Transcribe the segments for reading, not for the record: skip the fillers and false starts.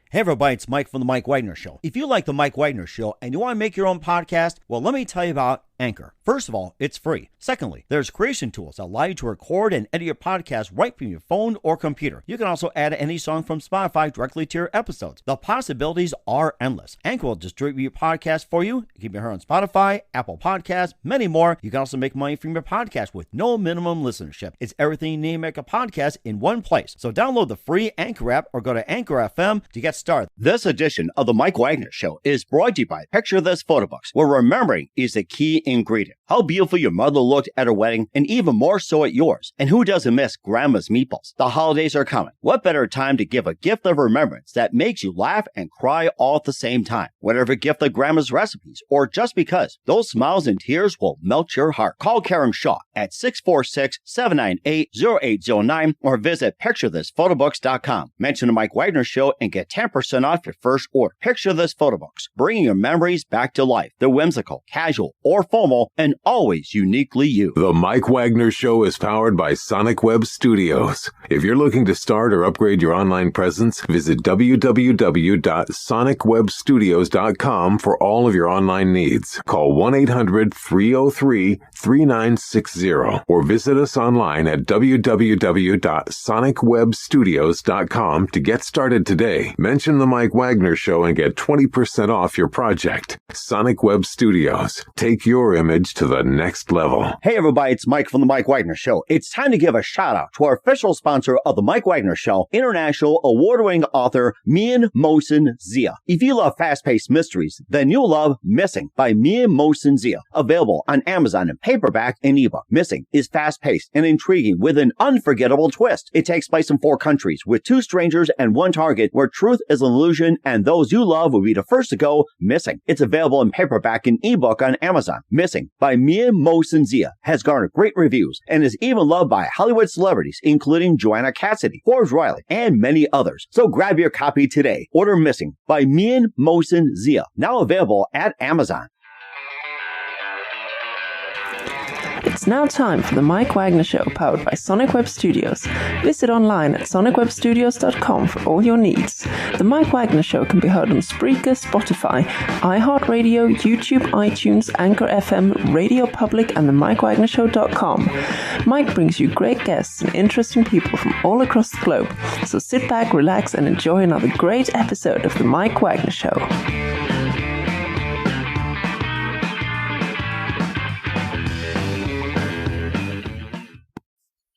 Hey everybody, it's Mike from The Mike Wagner Show. If you like The Mike Wagner Show and you want to make your own podcast, well, let me tell you about Anchor. First of all, it's free. Secondly, there's creation tools that allow you to record and edit your podcast right from your phone or computer. You can also add any song from Spotify directly to your episodes. The possibilities are endless. Anchor will distribute your podcast for you. You can be heard on Spotify, Apple Podcasts, many more. You can also make money from your podcast with no minimum listenership. It's everything you need to make a podcast in one place. So download the free Anchor app or go to Anchor FM to get started. This edition of The Mike Wagner Show is brought to you by Picture This Photo Books, where remembering is the key ingredient. How beautiful your mother looked at her wedding, and even more so at yours. And who doesn't miss Grandma's meatballs? The holidays are coming. What better time to give a gift of remembrance that makes you laugh and cry all at the same time? Whatever gift of Grandma's recipes, or just because, those smiles and tears will melt your heart. Call Karen Shaw at 646-798-0809 or visit picturethisphotobooks.com. Mention the Mike Wagner Show and get 10% off your first order. Picture This Photo Books, bringing your memories back to life. They're whimsical, casual, or formal, and always uniquely you. The Mike Wagner Show is powered by Sonic Web Studios. If you're looking to start or upgrade your online presence, visit www.sonicwebstudios.com for all of your online needs. Call 1-800-303-3960 or visit us online at www.sonicwebstudios.com to get started today. Mention the Mike Wagner Show and get 20% off your project. Sonic Web Studios. Take your image to the next level. Hey everybody, it's Mike from The Mike Wagner Show. It's time to give a shout out to our official sponsor of The Mike Wagner Show, international award-winning author Mian Mohsen Zia. If you love fast-paced mysteries, then you'll love Missing by Mian Mohsen Zia. Available on Amazon in paperback and ebook. Missing is fast-paced and intriguing with an unforgettable twist. It takes place in 4 countries with 2 strangers and 1 target where truth is an illusion and those you love will be the first to go missing. It's available in paperback and ebook on Amazon. Missing by Mian Mohsen Zia has garnered great reviews and is even loved by Hollywood celebrities, including Joanna Cassidy, Forbes Riley, and many others. So grab your copy today. Order Missing by Mian Mohsen Zia, now available at Amazon. It's now time for the Mike Wagner Show, powered by Sonic Web Studios. Visit online at sonicwebstudios.com for all your needs. The Mike Wagner Show can be heard on Spreaker, Spotify, iHeartRadio, YouTube, iTunes, Anchor FM, Radio Public, and themikewagnershow.com. Mike brings you great guests and interesting people from all across the globe. So sit back, relax, and enjoy another great episode of the Mike Wagner Show.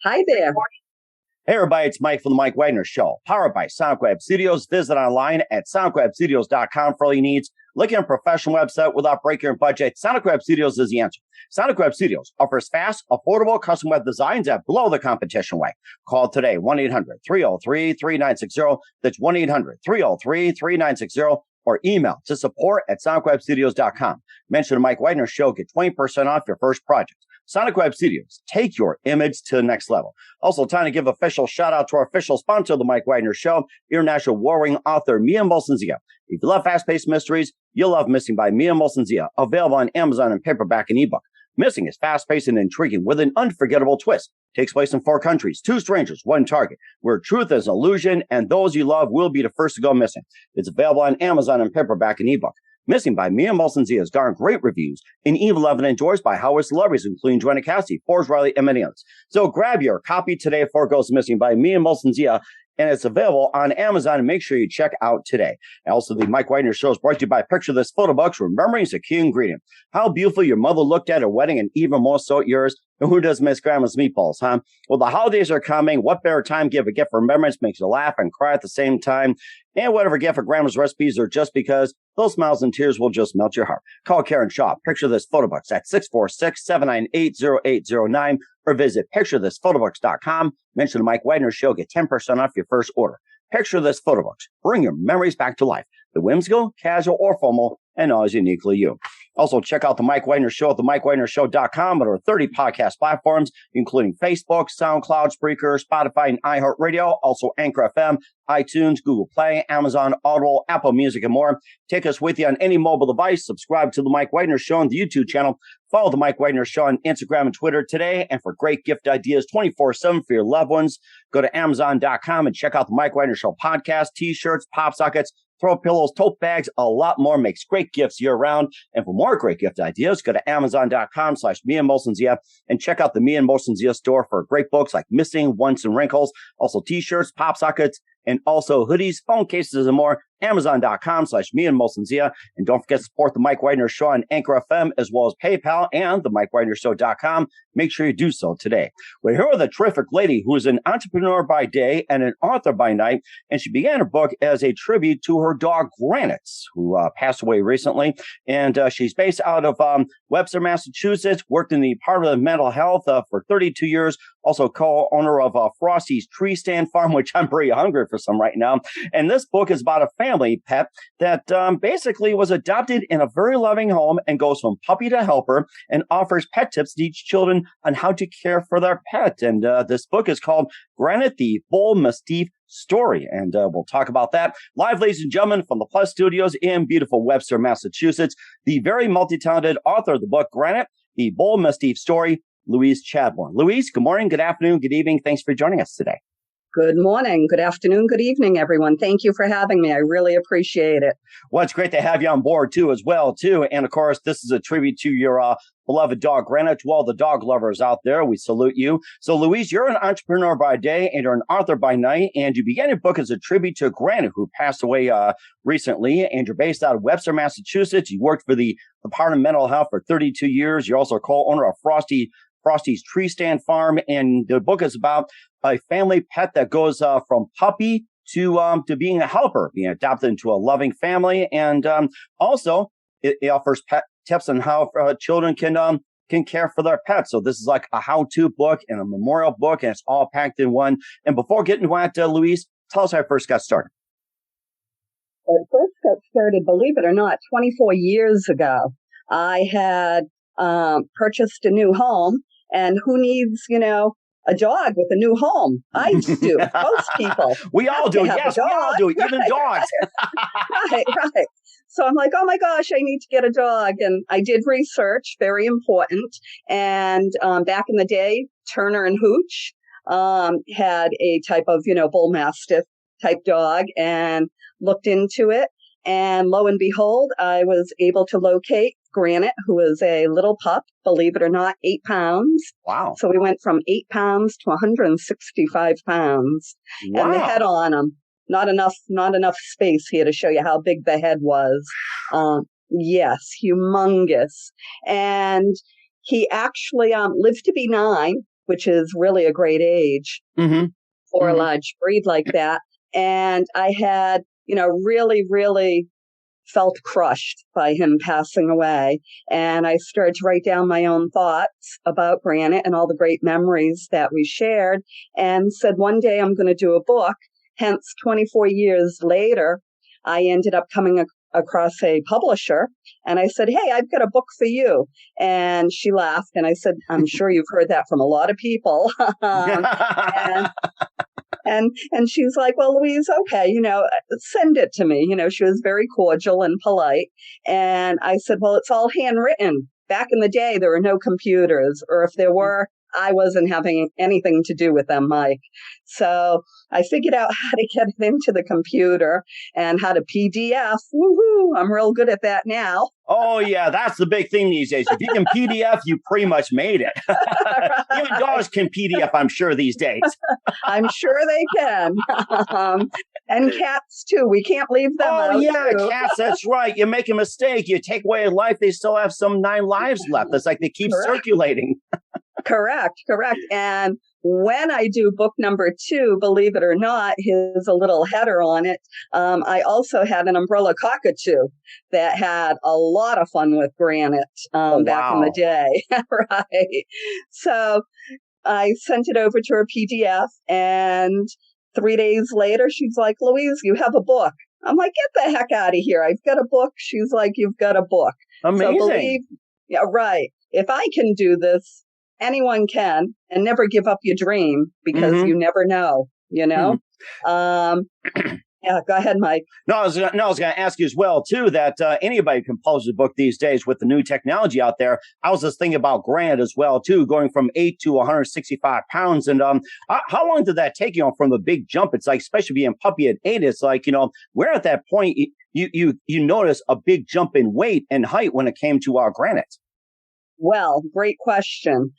Hi there. Hey everybody, it's Mike from The Mike Wagner Show, powered by Sonic Web Studios. Visit online at sonicwebstudios.com for all your needs. Looking at a professional website without breaking your budget, Sonic Web Studios is the answer. Sonic Web Studios offers fast, affordable custom web designs that blow the competition away. Call today, 1-800-303-3960. That's 1-800-303-3960. Or email to support@sonicwebstudios.com. Mention the Mike Wagner Show, get 20% off your first project. Sonic Web Studios, take your image to the next level. Also, time to give official shout out to our official sponsor of the Mike Wagner Show, international warring author Mian Mohsen Zia. If you love fast-paced mysteries, you'll love Missing by Mian Mohsen Zia, available on Amazon in paperback and ebook. Missing is fast-paced and intriguing with an unforgettable twist. Takes place in 4 countries, 2 strangers, 1 target, where truth is an illusion and those you love will be the first to go missing. It's available on Amazon in paperback and ebook. Missing by Mian Mohsen Zia has garnered great reviews and even loved and enjoyed by Hollywood celebrities, including Joanna Cassidy, Forbes Riley, and many others. So grab your copy today before it goes missing by Mian Mohsen Zia, and it's available on Amazon, and make sure you check out today. And also, the Mike Wagner Show is brought to you by Picture This Photo Books. Remembering is a key ingredient. How beautiful your mother looked at her wedding, and even more so at yours. And who does miss Grandma's meatballs, huh? Well, the holidays are coming. What better time to give a gift for remembrance, makes you laugh and cry at the same time. And whatever gift for Grandma's recipes or just because, those smiles and tears will just melt your heart. Call Karen Shaw, Picture This Photo Books at 646-798-0809 or visit picturethisphotobooks.com. Mention the Mike Wagner Show, get 10% off your first order. Picture This Photo Books. Bring your memories back to life. The whimsical, casual, or formal, and always uniquely you. Also, check out The Mike Wagner Show at themikewagnershow.com. There are 30 podcast platforms, including Facebook, SoundCloud, Spreaker, Spotify, and iHeartRadio. Also, Anchor FM, iTunes, Google Play, Amazon, Audible, Apple Music, and more. Take us with you on any mobile device. Subscribe to The Mike Wagner Show on the YouTube channel. Follow The Mike Wagner Show on Instagram and Twitter today. And for great gift ideas 24/7 for your loved ones, go to Amazon.com and check out The Mike Wagner Show podcast, T-shirts, pop sockets, throw pillows, tote bags, a lot more. Makes great gifts year round. And for more great gift ideas, go to Amazon.com/MeandMolsonZia and check out the Me and MolsonZia store for great books like Missing, Once, and Wrinkles. Also T-shirts, pop sockets, and also hoodies, phone cases, and more. Amazon.com/MeandMolsonZia. And don't forget to support the Mike Wagner Show on Anchor FM, as well as PayPal and the MikeWagnerShow.com. Make sure you do so today. We're here with a terrific lady who is an entrepreneur by day and an author by night. And she began her book as a tribute to her dog, Granite, who passed away recently. And she's based out of Webster, Massachusetts, worked in the Department of Mental Health for 32 years. Also co-owner of Frosty's Tree Stand Farm, which I'm pretty hungry for some right now. And this book is about a family pet that basically was adopted in a very loving home and goes from puppy to helper and offers pet tips to teach children on how to care for their pet. And this book is called Granite The Bullmastiff Story. And we'll talk about that live, ladies and gentlemen, from the Plus Studios in beautiful Webster, Massachusetts. The very multi-talented author of the book, Granite The Bullmastiff Story, Louise Chadborne. Louise, good morning, good afternoon, good evening. Thanks for joining us today. Good morning, good afternoon, good evening, everyone. Thank you for having me. I really appreciate it. Well, it's great to have you on board, too, as well, too. And, of course, this is a tribute to your beloved dog, Granite. To all the dog lovers out there, we salute you. So, Louise, you're an entrepreneur by day and you're an author by night. And you began your book as a tribute to Granite, who passed away recently. And you're based out of Webster, Massachusetts. You worked for the Department of Mental Health for 32 years. You're also co-owner of Frosty's Tree Stand Farm. And the book is about a family pet that goes from puppy to being a helper, being adopted into a loving family. And also, it offers pet tips on how children can care for their pets. So this is like a how-to book and a memorial book, and it's all packed in one. And before getting to that, Louise, tell us how I first got started. I first got started, believe it or not, 24 years ago. I had purchased a new home, and who needs, a dog with a new home? I do. Most people. We all do. Yes, we all do. Even dogs. Right. So I'm like, oh my gosh, I need to get a dog. And I did research, very important. And back in the day, Turner and Hooch had a type of, bull mastiff type dog, and looked into it. And lo and behold, I was able to locate Granite, who was a little pup, believe it or not, 8 pounds. Wow. So we went from 8 pounds to 165 pounds. Wow. And the head on him, not enough space here to show you how big the head was. Yes, humongous. And he actually lived to be 9, which is really a great age for a large breed like that. And I had, really, really felt crushed by him passing away. And I started to write down my own thoughts about Granite and all the great memories that we shared, and said, one day I'm going to do a book. Hence, 24 years later, I ended up coming across a publisher, and I said, hey, I've got a book for you. And she laughed, and I said, I'm sure you've heard that from a lot of people. And she's like, well, Louise, okay, send it to me. She was very cordial and polite. And I said, well, it's all handwritten. Back in the day, there were no computers, or if there were, I wasn't having anything to do with them, Mike. So I figured out how to get it into the computer and how to PDF. Woohoo! I'm real good at that now. Oh, yeah, that's the big thing these days. If you can PDF, you pretty much made it. Even dogs can PDF, I'm sure, these days. I'm sure they can. And cats, too. We can't leave them out. Oh, yeah, too. Cats, that's right. You make a mistake. You take away a life, they still have some 9 lives left. It's like they keep circulating. Correct. And when I do book number 2, believe it or not, here's a little header on it. I also had an umbrella cockatoo that had a lot of fun with Granite back in the day. Right. So I sent it over to her PDF, and 3 days later, she's like, Louise, you have a book. I'm like, get the heck out of here. I've got a book. She's like, you've got a book. Amazing. So yeah, right. If I can do this, anyone can, and never give up your dream because you never know, Yeah, go ahead, Mike. No, I was going to ask you as well, too, that anybody can publish a book these days with the new technology out there. I was just thinking about Granite as well, too, going from 8 to 165 pounds. And how long did that take you from the big jump? It's like, especially being puppy at 8, it's like, where at that point you notice a big jump in weight and height when it came to Granite? Well, great question.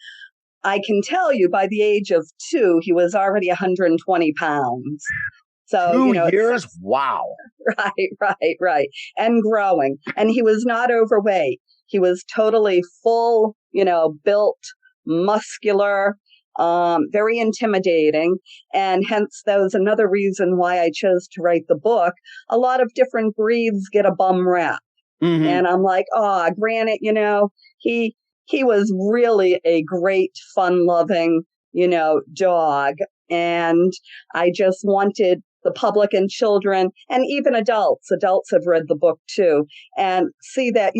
I can tell you by the age of 2, he was already 120 pounds. So, 2 years? Wow. Right. And growing. And he was not overweight. He was totally full, built, muscular, very intimidating. And hence, that was another reason why I chose to write the book. A lot of different breeds get a bum rap. Mm-hmm. And I'm like, Granite, he was really a great, fun-loving, dog. And I just wanted the public and children and even adults have read the book too, and see that,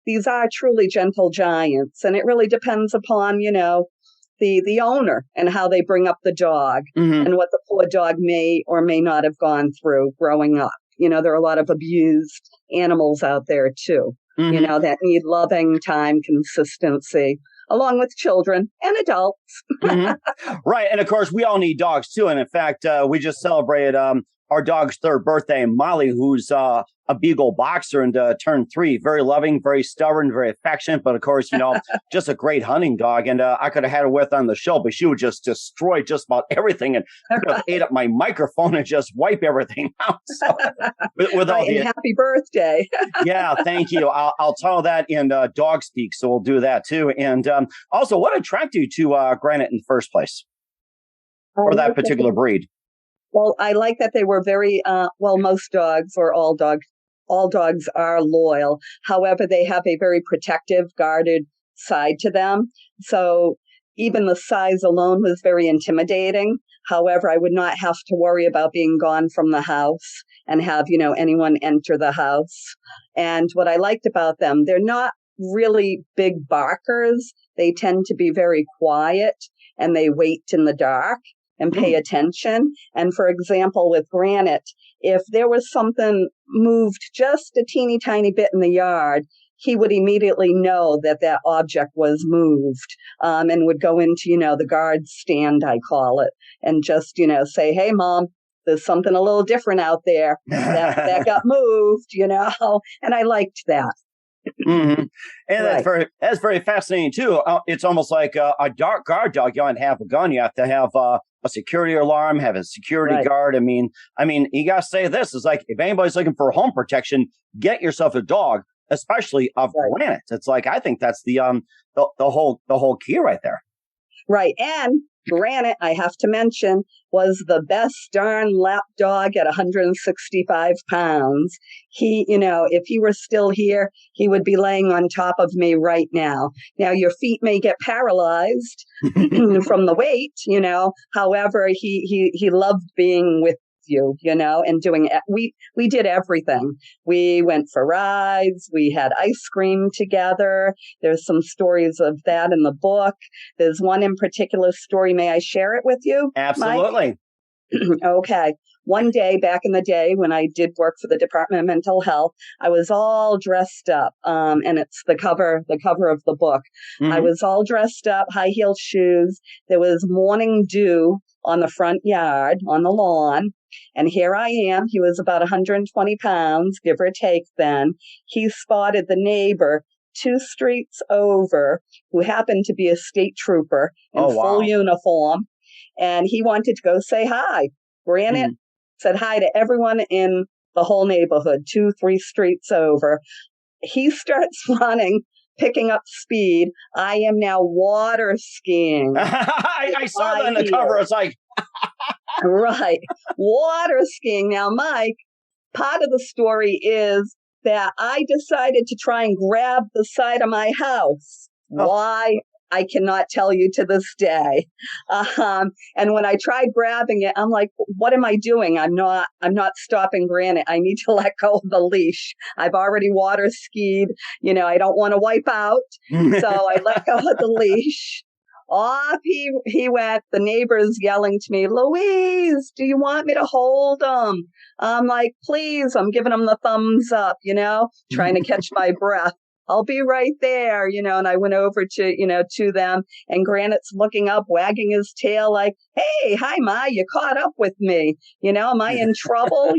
these are truly gentle giants. And it really depends upon, the owner and how they bring up the dog and what the poor dog may or may not have gone through growing up. There are a lot of abused animals out there too, that need loving, time, consistency, along with children and adults. Right. And of course, we all need dogs too. And in fact, we just celebrated our dog's 3rd birthday, Molly, who's a beagle boxer and turned 3. Very loving, very stubborn, very affectionate. But of course, just a great hunting dog. And I could have had her with on the show, but she would just destroy just about everything and ate up my microphone and just wipe everything out. So, with all and happy birthday. Yeah, thank you. I'll tell that in dog speak. So we'll do that too. And also, what attracted you to Granite in the first place? Or that particular breed? Well, I like that they were very, most dogs or all dogs are loyal. However, they have a very protective, guarded side to them. So even the size alone was very intimidating. However, I would not have to worry about being gone from the house and have, anyone enter the house. And what I liked about them, they're not really big barkers. They tend to be very quiet and they wait in the dark and pay attention. And for example, with Granite, if there was something moved just a teeny tiny bit in the yard, he would immediately know that that object was moved, and would go into, the guard stand, I call it, and just, say, hey, Mom, there's something a little different out there that got moved, and I liked that. And that's very fascinating too. It's almost like a dark guard dog. You don't have a gun. You have to have a security alarm, have a security guard. I mean, you gotta say this is like, if anybody's looking for home protection, get yourself a dog, especially of Granite. It's like, I think that's the whole key right there. Right. And Granite, I have to mention, was the best darn lap dog at 165 pounds. He, if he were still here, he would be laying on top of me right now. Now, your feet may get paralyzed from the weight, However, he loved being with you, and doing it. We did everything. We went for rides. We had ice cream together. There's some stories of that in the book. There's one in particular story. May I share it with you? Absolutely. Okay. One day back in the day when I did work for the Department of Mental Health, I was all dressed up. And it's the cover of the book. I was all dressed up, high heel shoes. There was morning dew on the front yard, on the lawn. And here I am. He was about 120 pounds, give or take then. He spotted the neighbor 2 streets over, who happened to be a state trooper in full uniform. And he wanted to go say hi. Granite said hi to everyone in the whole neighborhood, 2-3 streets over. He starts running, picking up speed. I am now water skiing. I saw that in the cover. It's like... Right. Water skiing. Now, Mike, part of the story is that I decided to try and grab the side of my house. Why? I cannot tell you to this day. And when I tried grabbing it, I'm like, what am I doing? I'm not stopping Granite. I need to let go of the leash. I've already water skied. I don't want to wipe out. So I let go of the leash. Off he went. The neighbors yelling to me, Louise, do you want me to hold him? I'm like, please. I'm giving him the thumbs up, trying to catch my breath. I'll be right there, and I went over to them, and Granite's looking up, wagging his tail like, hey, hi, Ma, you caught up with me. Am I in trouble?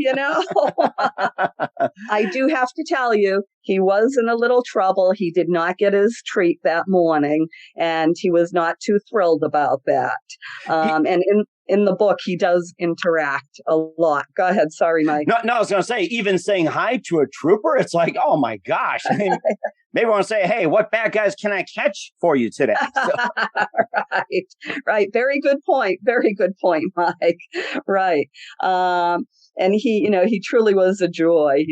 I do have to tell you, he was in a little trouble. He did not get his treat that morning, and he was not too thrilled about that. And in the book, he does interact a lot. Go ahead. Sorry, Mike. No, I was going to say, even saying hi to a trooper, it's like, oh my gosh. I mean, maybe I want to say, hey, what bad guys can I catch for you today? So. Right. Very good point. Very good point, Mike. Right. And he truly was a joy,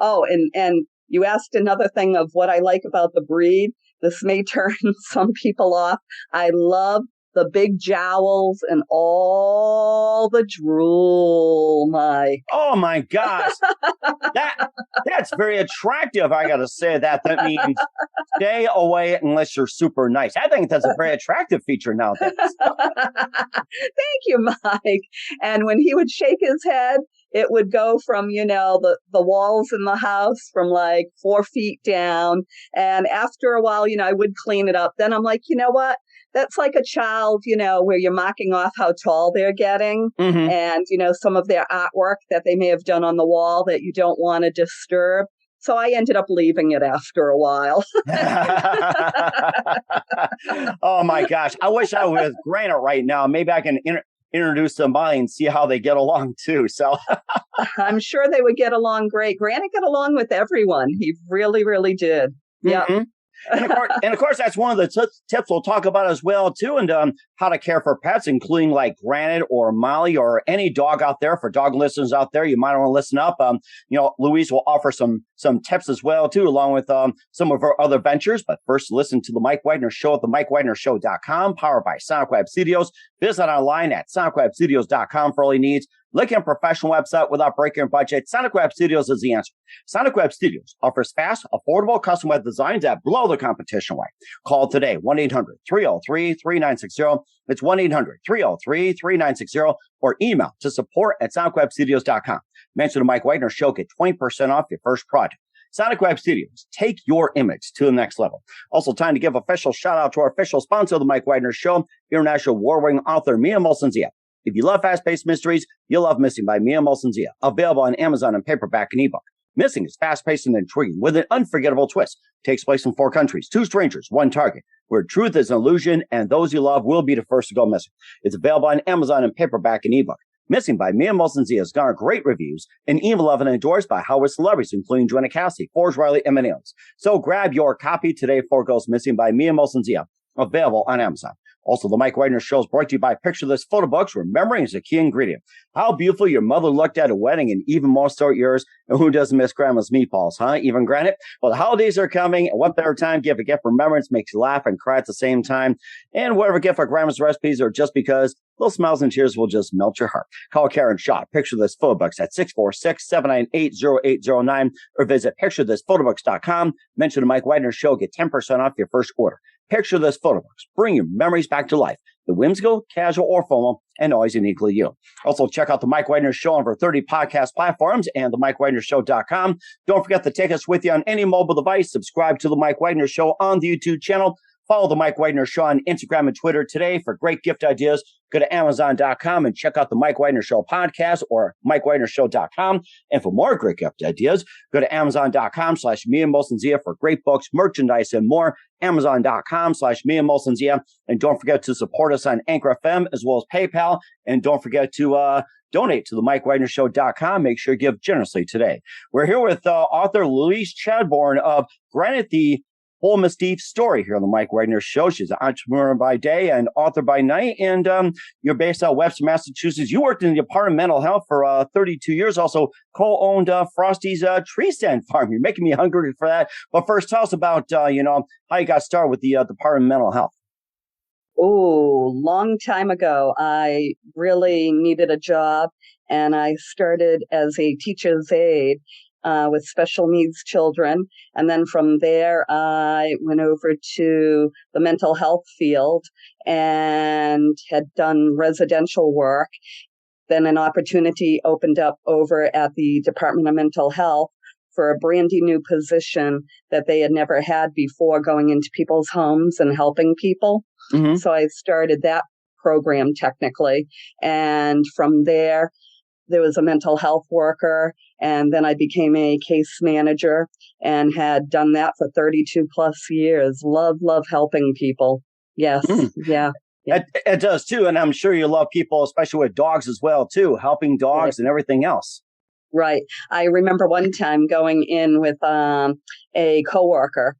Oh, and you asked another thing of what I like about the breed. This may turn some people off. I love the big jowls and all the drool, Mike. Oh my gosh. That's very attractive. I gotta say that means stay away unless you're super nice. I think that's a very attractive feature nowadays. Thank you, Mike. And when he would shake his head, it would go from, the walls in the house from like 4 feet down. And after a while, I would clean it up. Then I'm like, you know what? That's like a child, where you're marking off how tall they're getting and, some of their artwork that they may have done on the wall that you don't want to disturb. So I ended up leaving it after a while. Oh, my gosh. I wish I was with Granite right now. Maybe I can introduce somebody and see how they get along, too. So I'm sure they would get along great. Granite got along with everyone. He really, really did. Yeah. Mm-hmm. And of course, that's one of the tips we'll talk about as well, too, and how to care for pets, including like Granite or Molly or any dog out there. For dog listeners out there, you might want to listen up. Louise will offer some tips as well, too, along with some of her other ventures. But first, listen to The Mike Wagner Show at themikewagnershow.com, powered by Sonic Web Studios. Visit online at sonicwebstudios.com for all your needs. Look at a professional website without breaking your budget. Sonic Web Studios is the answer. Sonic Web Studios offers fast, affordable custom web designs that blow the competition away. Call today, 1-800-303-3960. It's 1-800-303-3960 or email to support@sonicwebstudios.com. Mention the Mike Wagner Show, get 20% off your first project. Sonic Web Studios, take your image to the next level. Also, time to give official shout out to our official sponsor of the Mike Wagner Show, international award-winning author Mia Molson-Zia. If you love fast-paced mysteries, you'll love Missing by Mia Molson-Zia, available on Amazon in paperback and ebook. Missing is fast-paced and intriguing with an unforgettable twist. Takes place in 4 countries, 2 strangers, 1 target, where truth is an illusion and those you love will be the first to go missing. It's available on Amazon in paperback and ebook. Missing by Mia Molson-Zia has garnered great reviews and even loved and endorsed by Hollywood celebrities, including Joanna Cassidy, Forrest Riley, and many others. So grab your copy today before it goes missing by Mia Molson-Zia, available on Amazon. Also, the Mike Wagner Show is brought to you by Picture This photo books, where memory is a key ingredient. How beautiful your mother looked at a wedding, and even more so at yours. And who doesn't miss Grandma's meatballs, huh? Even Granite? Well, the holidays are coming, and what better time to give a gift for remembrance, makes you laugh and cry at the same time. And whatever gift for Grandma's recipes, or just because, little smiles and tears will just melt your heart. Call Karen Shaw, Picture This photo books at 646-798-0809, or visit picturethisphotoBooks.com. Mention the Mike Wagner Show, get 10% off your first order. Picture This photo books. Bring your memories back to life. The whimsical, casual, or formal, and always uniquely you. Also, check out the Mike Wagner Show on over 30 podcast platforms and themikewagnershow.com. Don't forget to take us with you on any mobile device. Subscribe to the Mike Wagner Show on the YouTube channel. Follow the Mike Wagner Show on Instagram and Twitter today for great gift ideas. Go to Amazon.com and check out the Mike Wagner Show podcast or MikeWagnerShow.com. And for more great gift ideas, go to Amazon.com/Mia Molson-Zia for great books, merchandise, and more. Amazon.com/Mia Molson-Zia. And don't forget to support us on Anchor FM as well as PayPal. And don't forget to donate to the MikeWagnerShow.com. Make sure you give generously today. We're here with author Louise Chadborne of Granite The Bullmastiff Story here on the Mike Wagner Show. She's an entrepreneur by day and author by night. And you're based out of Webster, Massachusetts. You worked in the Department of Mental Health for 32 years. Also co-owned Frosty's Tree Stand Farm. You're making me hungry for that. But first, tell us about how you got started with the Department of Mental Health. Oh, long time ago, I really needed a job, and I started as a teacher's aide with special needs children. And then from there, I went over to the mental health field and had done residential work. Then an opportunity opened up over at the Department of Mental Health for a brandy new position that they had never had before, going into people's homes and helping people. Mm-hmm. So I started that program technically. And from there was a mental health worker. And then I became a case manager and had done that for 32 plus years. Love helping people. Yes. Yeah. It does too. And I'm sure you love people, especially with dogs as well too, helping dogs and everything else. Right. I remember one time going in with a coworker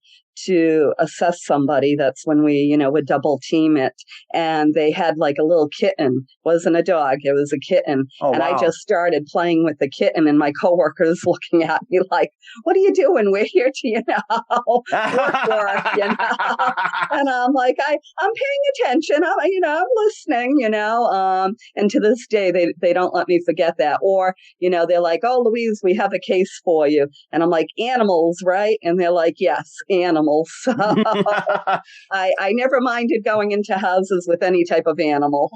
to assess somebody. That's when we, would double team it. And they had like a little kitten. Wasn't a dog. It was a kitten. Oh, and wow. I just started playing with the kitten, and my coworkers looking at me like, what are you doing? We're here to, work. And I'm like, I'm paying attention. I'm listening, and to this day, they don't let me forget that. Or, they're like, oh, Louise, we have a case for you. And I'm like, animals, right? And they're like, yes, animals. So I never minded going into houses with any type of animal.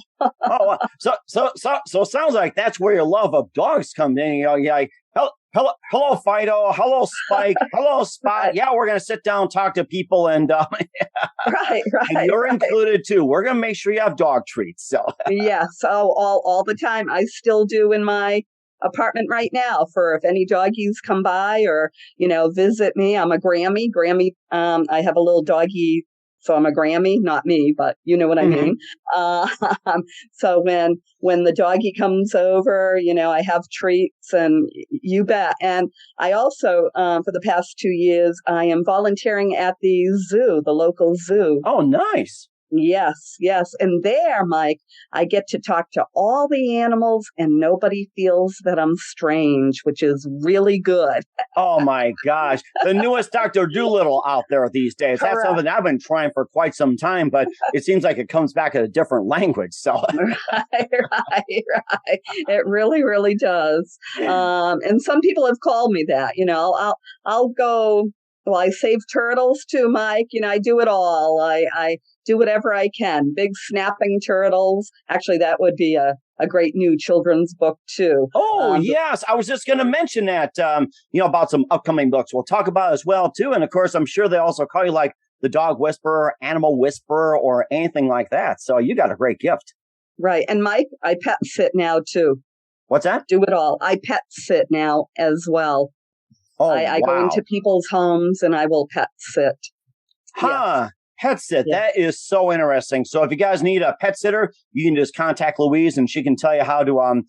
So it sounds like that's where your love of dogs come in. You're like, hello, Fido. Hello, Spike. Hello, Spot. Right. Yeah, we're going to sit down, talk to people, and right. And you're included too. We're going to make sure you have dog treats. So yes, all the time. I still do in my apartment right now for if any doggies come by or, visit me. I'm a Grammy. I have a little doggy, so I'm a Grammy, not me, but you know what I mean. So when the doggy comes over, I have treats, and you bet. And I also, for the past 2 years, I am volunteering at the zoo, the local zoo. Oh, nice. Yes. And there, Mike, I get to talk to all the animals and nobody feels that I'm strange, which is really good. Oh, my gosh. The newest Dr. Dolittle out there these days. Correct. That's something I've been trying for quite some time, but it seems like it comes back in a different language. So Right. It really, really does. And some people have called me that, I'll go. Well, I save turtles too, Mike. I do it all. I do whatever I can. Big snapping turtles. Actually, that would be a great new children's book too. Oh, yes. I was just going to mention that, about some upcoming books. We'll talk about it as well too. And of course, I'm sure they also call you like the dog whisperer, animal whisperer, or anything like that. So you got a great gift. Right. And Mike, I pet sit now too. What's that? Do it all. I pet sit now as well. Oh, I go into people's homes and I will pet sit. Yes. Pet sit. Yeah. That is so interesting. So if you guys need a pet sitter, you can just contact Louise and she can tell you how to,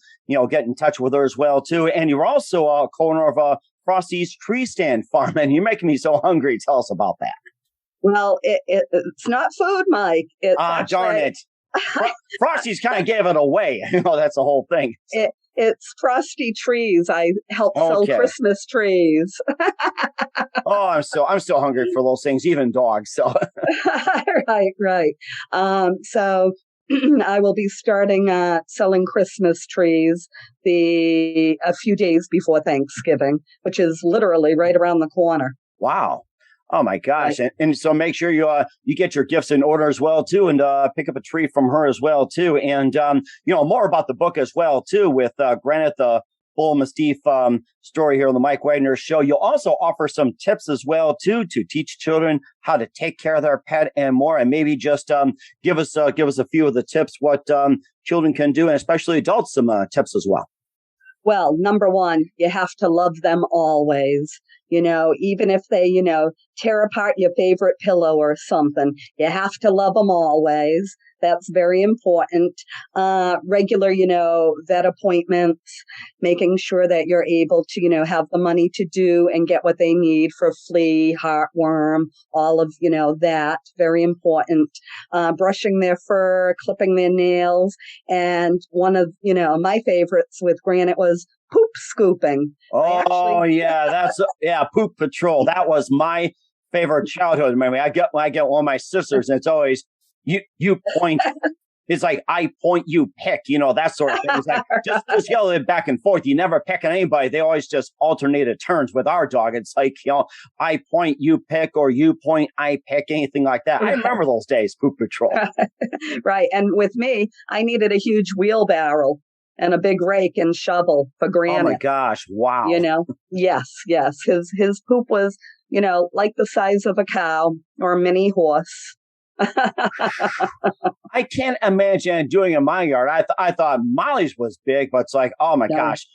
get in touch with her as well too. And you're also a co-owner of Frosty's Tree Stand Farm, and you're making me so hungry. Tell us about that. Well, it's not food, Mike. Darn it. Frosty's kind of gave it away. That's the whole thing. It's Frosty Trees. I help sell Christmas trees. Oh, I'm still hungry for those things, even dogs. So right. So I will be starting selling Christmas trees a few days before Thanksgiving, which is literally right around the corner. Wow. Oh my gosh. Right. And so make sure you get your gifts in order as well too, and pick up a tree from her as well too. And more about the book as well too, with Granite the Bullmastiff Story here on the Mike Wagner Show. You'll also offer some tips as well too to teach children how to take care of their pet and more. And maybe just give us a few of the tips what children can do, and especially adults some tips as well. Well, number one, you have to love them always. Even if they, tear apart your favorite pillow or something, you have to love them always. That's very important. Regular, vet appointments, making sure that you're able to, have the money to do and get what they need for flea, heartworm, all of, that. Very important. Brushing their fur, clipping their nails. And one of, my favorites with Granite was poop scooping. Poop patrol. That was my favorite childhood memory. I get one of my sisters, and it's always, You point. It's like, I point, you pick, that sort of thing. It's like, just yell it back and forth. You never pick on anybody. They always just alternated turns with our dog. It's like, I point, you pick, or you point, I pick, anything like that. I remember those days, Poop Patrol. Right. And with me, I needed a huge wheelbarrow and a big rake and shovel for Granite. Oh my gosh. Wow. Yes. His poop was, like the size of a cow or a mini horse. I can't imagine doing it in my yard. I thought Molly's was big, but it's like, oh my gosh,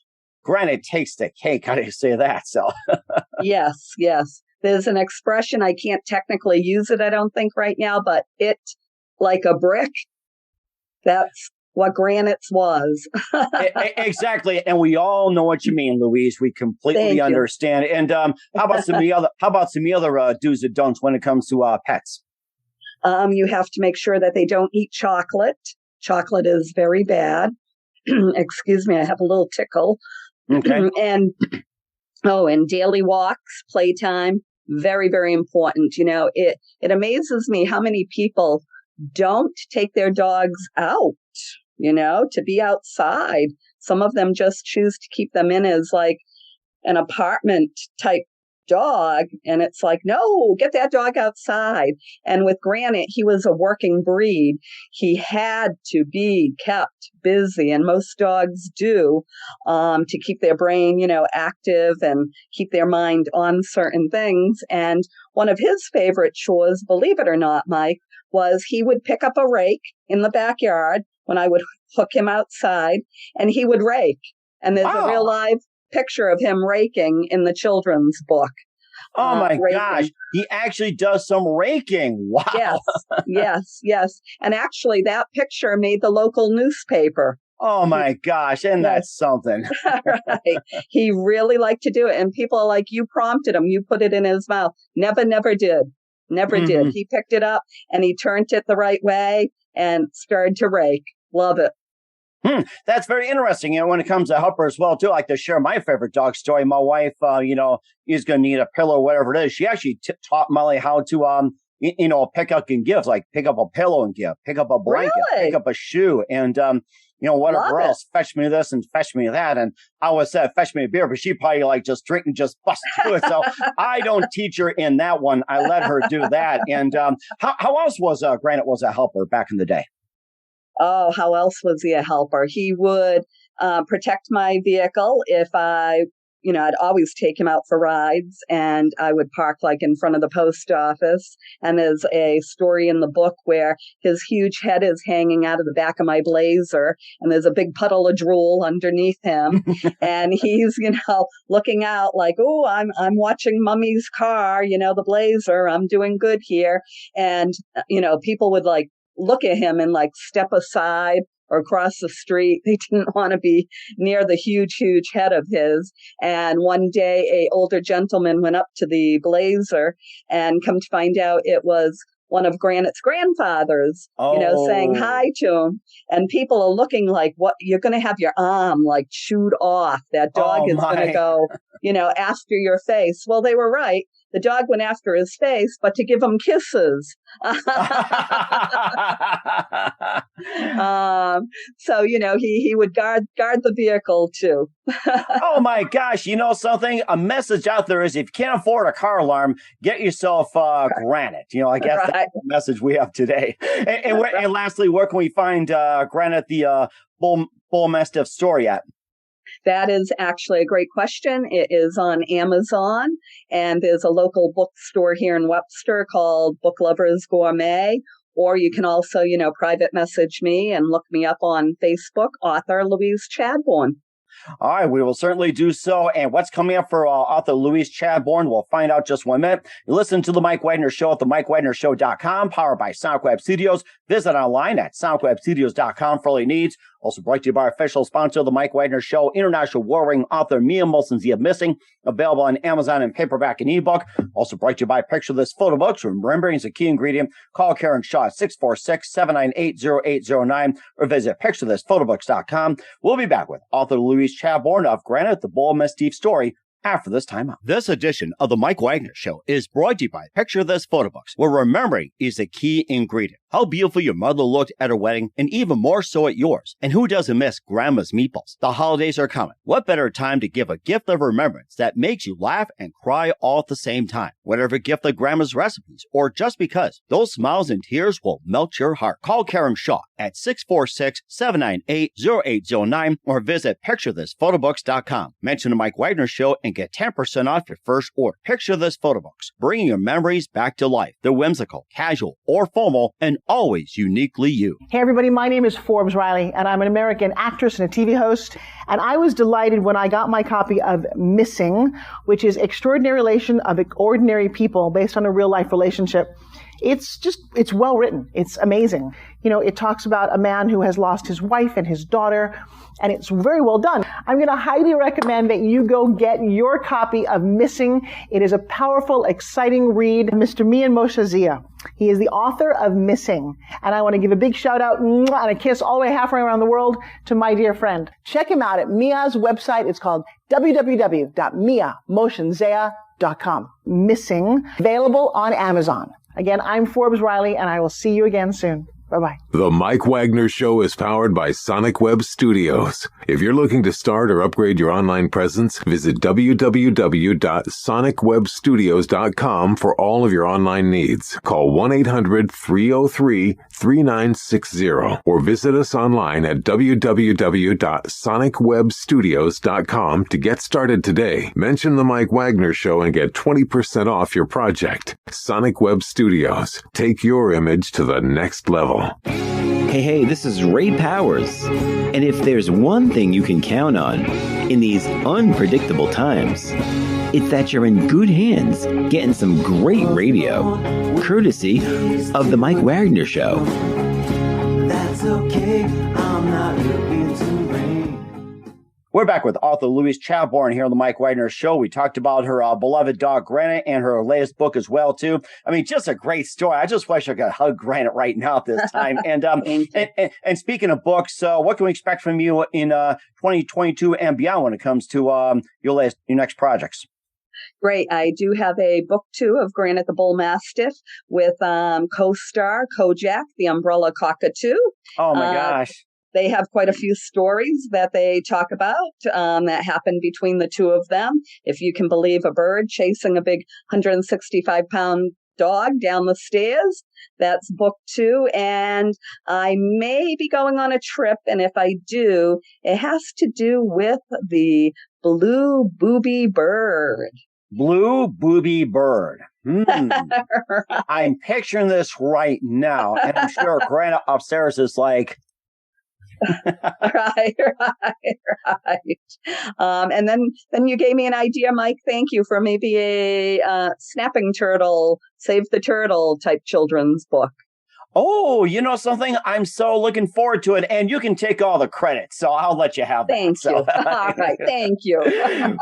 Granite takes the cake. How do you say that? So yes. There's an expression. I can't technically use it, I don't think, right now, but it like a brick. That's what Granite's was. Exactly. And we all know what you mean, Louise. We completely understand. And how about some of the other do's and don'ts when it comes to pets? You have to make sure that they don't eat chocolate. Chocolate is very bad. Excuse me, I have a little tickle. Okay. And daily walks, playtime, very, very important. It amazes me how many people don't take their dogs out, to be outside. Some of them just choose to keep them in as like an apartment type dog, and it's like, no, get that dog outside. And with Granite, he was a working breed. He had to be kept busy, and most dogs do, to keep their brain, active and keep their mind on certain things. And one of his favorite chores, believe it or not, Mike, was he would pick up a rake in the backyard when I would hook him outside, and he would rake. And there's a real live picture of him raking in the children's book. Oh my gosh. He actually does some raking. Wow. Yes. And actually that picture made the local newspaper. Oh my gosh. And that's something. Right. He really liked to do it. And people are like, you prompted him. You put it in his mouth. Never did. Never did. He picked it up and he turned it the right way and started to rake. Love it. That's very interesting. When it comes to helper as well, too, I like to share my favorite dog story. My wife, is going to need a pillow or whatever it is. She actually taught Molly how to, pick up and give, like pick up a pillow and give, pick up a blanket, pick up a shoe, and, whatever else, fetch me this and fetch me that. And I always said, fetch me a beer, but she probably like just drink and just bust through it. So I don't teach her in that one. I let her do that. And how else was Granite was a helper back in the day? Oh, how else was he a helper? He would protect my vehicle if I'd always take him out for rides, and I would park like in front of the post office. And there's a story in the book where his huge head is hanging out of the back of my Blazer, and there's a big puddle of drool underneath him. And he's, looking out like, oh, I'm watching Mummy's car, the Blazer, I'm doing good here. And, people would like look at him and like step aside or across the street. They didn't want to be near the huge head of his. And one day a older gentleman went up to the Blazer, and come to find out it was one of Granite's grandfathers, saying hi to him. And people are looking like, what, you're going to have your arm like chewed off. That dog is going to go, after your face. Well, they were right. The dog went after his face, but to give him kisses. So, he would guard the vehicle too. Oh my gosh. You know something? A message out there is, if you can't afford a car alarm, get yourself Granite. I guess that's the message we have today. And lastly, where can we find Granite the Bullmastiff Story at? That is actually a great question. It is on Amazon, and there's a local bookstore here in Webster called Book Lovers Gourmet. Or you can also, private message me and look me up on Facebook, author Louise Chadborne. All right, we will certainly do so. And what's coming up for author Louise Chadborne, we'll find out just 1 minute. You listen to The Mike Wagner Show at themikewagnershow.com, powered by SonicWeb Studios. Visit online at sonicwebstudios.com for all your needs. Also brought to you by our official sponsor, The Mike Wagner Show, international warring author Mia Molson's The Missing, available on Amazon in paperback and ebook. Also brought to you by Picture This Photo Books. Remembering is a key ingredient. Call Karen Shaw at 646-798-0809 or visit picturethisphotobooks.com. We'll be back with author Louise Chadborne of Granite The Bullmastiff Story after this time out. This edition of The Mike Wagner Show is brought to you by Picture This Photo Books, where remembering is a key ingredient. how beautiful your mother looked at her wedding, and even more so at yours. And who doesn't miss Grandma's meatballs? The holidays are coming. What better time to give a gift of remembrance that makes you laugh and cry all at the same time? Whatever gift like Grandma's recipes, or just because, those smiles and tears will melt your heart. Call Karen Shaw at 646-798-0809 or visit picturethisphotoBooks.com. Mention the Mike Wagner Show and get 10% off your first order. Picture This Photo Books, bringing your memories back to life. They're whimsical, casual, or formal, and always uniquely you. Hey everybody, my name is Forbes Riley, and I'm an American actress and a TV host. And I was delighted when I got my copy of Missing, which is Extraordinary Relation of Ordinary People based on a real life relationship. It's well written. It's amazing. You know, it talks about a man who has lost his wife and his daughter, and it's very well done. I'm going to highly recommend that you go get your copy of Missing. It is a powerful, exciting read. Mr. Mian Moshe Zia. He is the author of Missing. And I want to give a big shout out and a kiss all the way halfway around the world to my dear friend. Check him out at Mia's website. It's called www.miamotionzea.com. Missing, available on Amazon. Again, I'm Forbes Riley, and I will see you again soon. Bye-bye. The Mike Wagner Show is powered by Sonic Web Studios. If you're looking to start or upgrade your online presence, visit www.sonicwebstudios.com for all of your online needs. Call 1-800-303-3960 or visit us online at www.sonicwebstudios.com to get started today. Mention the Mike Wagner Show and get 20% off your project. Sonic Web Studios. Take your image to the next level. Hey, this is Ray Powers. And if there's one thing you can count on in these unpredictable times, it's that you're in good hands getting some great radio, courtesy of The Mike Wagner Show. That's okay, I'm not looking to rain. We're back with author Louise Chadborne here on the Mike Wagner Show. We talked about her beloved dog, Granite, and her latest book as well, too. I mean, just a great story. I just wish I could hug Granite right now at this time. And speaking of books, what can we expect from you in 2022 and beyond when it comes to your next projects? Great. I do have a book, too, of Granite the Bullmastiff with co-star Kojak, the umbrella cockatoo. Oh, my gosh. They have quite a few stories that they talk about that happened between the two of them. If you can believe a bird chasing a big 165-pound dog down the stairs. That's book 2. And I may be going on a trip. And if I do, it has to do with the blue booby bird. Blue booby bird. I'm picturing this right now. And I'm sure Granite upstairs is like, Right. And then you gave me an idea, Mike. Thank you, for maybe a snapping turtle, save the turtle type children's book. Oh, you know something? I'm so looking forward to it, and you can take all the credit, so I'll let you have that. Thank you. All right, thank you.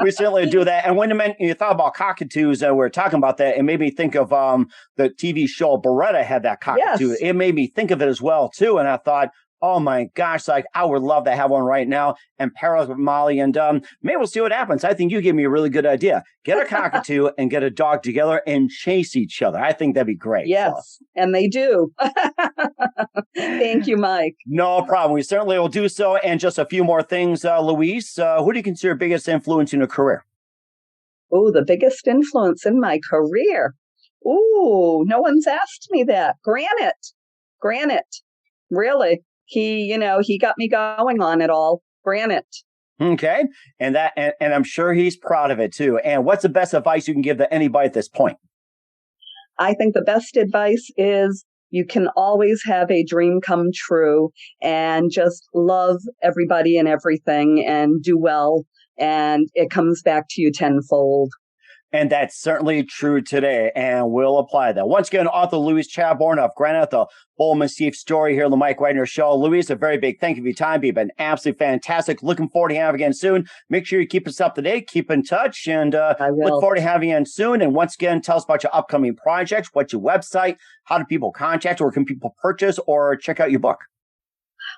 We certainly do that. And when you thought about cockatoos, and we were talking about that, it made me think of the TV show Beretta had that cockatoo. Yes. It made me think of it as well, too, and I thought, oh my gosh, like I would love to have one right now and pair it with Molly, and maybe we'll see what happens. I think you gave me a really good idea. Get a cockatoo and get a dog together and chase each other. I think that'd be great. Yes, so. And they do. Thank you, Mike. No problem. We certainly will do so. And just a few more things, Louise. Who do you consider biggest influence in your career? Oh, the biggest influence in my career. Oh, no one's asked me that. Granite. Really. He got me going on it all. Granite. Okay. And I'm sure he's proud of it too. And what's the best advice you can give to anybody at this point? I think the best advice is you can always have a dream come true and just love everybody and everything and do well. And it comes back to you tenfold. And that's certainly true today, and we'll apply that. Once again, author Louise Chadborne of Granite The Bullmastiff Story here on the Mike Wagner Show. Louise, a very big thank you for your time. You've been absolutely fantastic. Looking forward to having you again soon. Make sure you keep us up to date, keep in touch, and look forward to having you in soon. And once again, tell us about your upcoming projects. What's your website? How do people contact, or can people purchase or check out your book?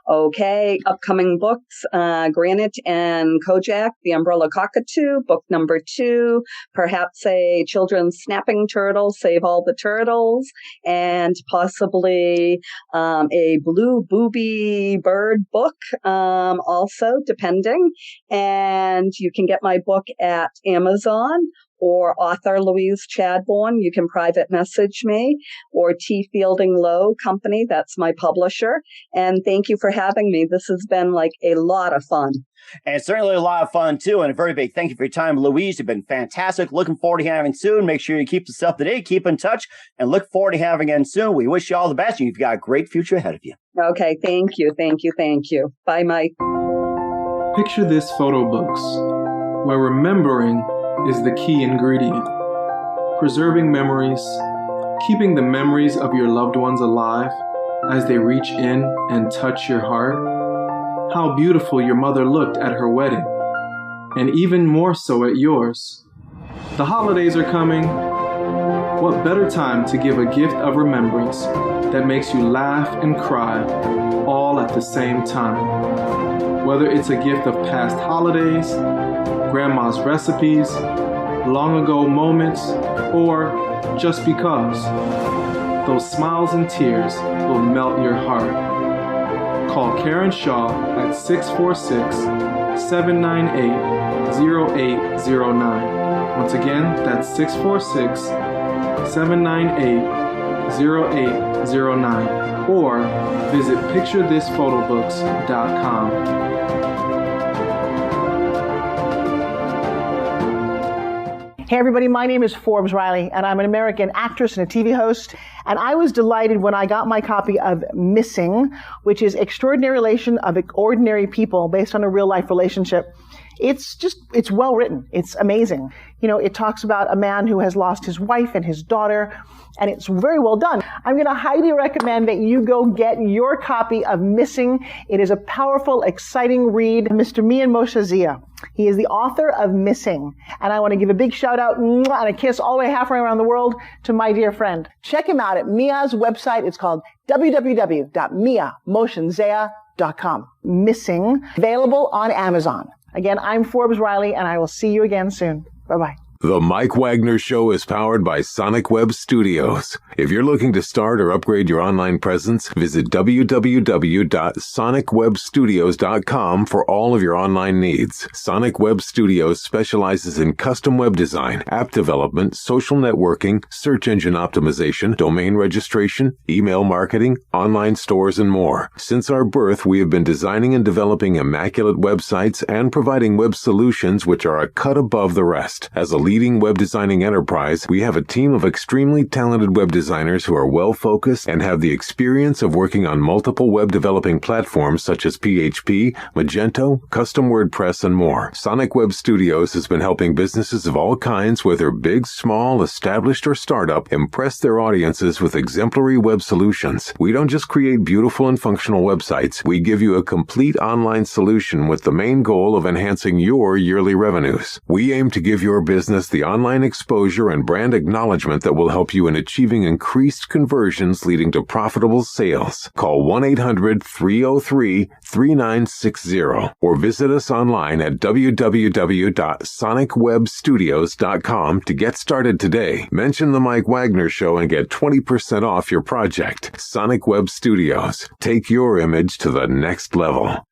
Okay, upcoming books, Granite and Kojak, The Umbrella Cockatoo, book number 2, perhaps a children's snapping turtle, Save All the Turtles, and possibly a blue booby bird book, also, depending. And you can get my book at Amazon, or author Louise Chadborne. You can private message me, or T. Fielding Lowe Company. That's my publisher. And thank you for having me. This has been like a lot of fun. And certainly a lot of fun, too. And a very big thank you for your time, Louise. You've been fantastic. Looking forward to having soon. Make sure you keep us up to date, keep in touch, and look forward to having again soon. We wish you all the best. You've got a great future ahead of you. Okay, thank you, thank you, thank you. Bye, Mike. Picture this photo books, where remembering is the key ingredient. Preserving memories, keeping the memories of your loved ones alive as they reach in and touch your heart. How beautiful your mother looked at her wedding, and even more so at yours. The holidays are coming. What better time to give a gift of remembrance that makes you laugh and cry all at the same time? Whether it's a gift of past holidays, grandma's recipes, long ago moments, or just because, those smiles and tears will melt your heart. Call Karen Shaw at 646-798-0809. Once again, that's 646-798-0809. Or visit picturethisphotobooks.com. Hey everybody, my name is Forbes Riley, and I'm an American actress and a TV host. And I was delighted when I got my copy of Missing, which is Extraordinary Relation of Ordinary People based on a real life relationship. It's well written. It's amazing. You know, it talks about a man who has lost his wife and his daughter, and it's very well done. I'm going to highly recommend that you go get your copy of Missing. It is a powerful, exciting read. Mr. Mian Moshe Zia. He is the author of Missing. And I want to give a big shout out and a kiss all the way halfway around the world to my dear friend. Check him out at Mia's website. It's called www.miamotionzea.com. Missing, available on Amazon. Again, I'm Forbes Riley, and I will see you again soon. Bye-bye. The Mike Wagner Show is powered by Sonic Web Studios. If you're looking to start or upgrade your online presence, visit www.sonicwebstudios.com for all of your online needs. Sonic Web Studios specializes in custom web design, app development, social networking, search engine optimization, domain registration, email marketing, online stores, and more. Since our birth, we have been designing and developing immaculate websites and providing web solutions which are a cut above the rest. As a leading web designing enterprise, we have a team of extremely talented web designers who are well-focused and have the experience of working on multiple web developing platforms such as PHP, Magento, custom WordPress, and more. Sonic Web Studios has been helping businesses of all kinds, whether big, small, established, or startup, impress their audiences with exemplary web solutions. We don't just create beautiful and functional websites. We give you a complete online solution with the main goal of enhancing your yearly revenues. We aim to give your business the online exposure and brand acknowledgement that will help you in achieving increased conversions leading to profitable sales. Call 1-800-303-3960 or visit us online at www.sonicwebstudios.com to get started today. Mention The Mike Wagner Show and get 20% off your project. Sonic Web Studios. Take your image to the next level.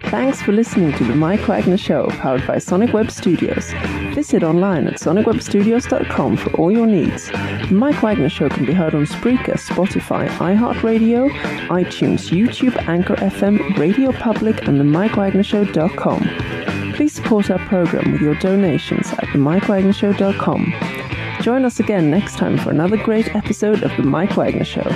Thanks for listening to The Mike Wagner Show, powered by Sonic Web Studios. Visit online at sonicwebstudios.com for all your needs. The Mike Wagner Show can be heard on Spreaker, Spotify, iHeartRadio, iTunes, YouTube, Anchor FM, Radio Public, and themikewagnershow.com. Please support our program with your donations at themikewagnershow.com. Join us again next time for another great episode of The Mike Wagner Show.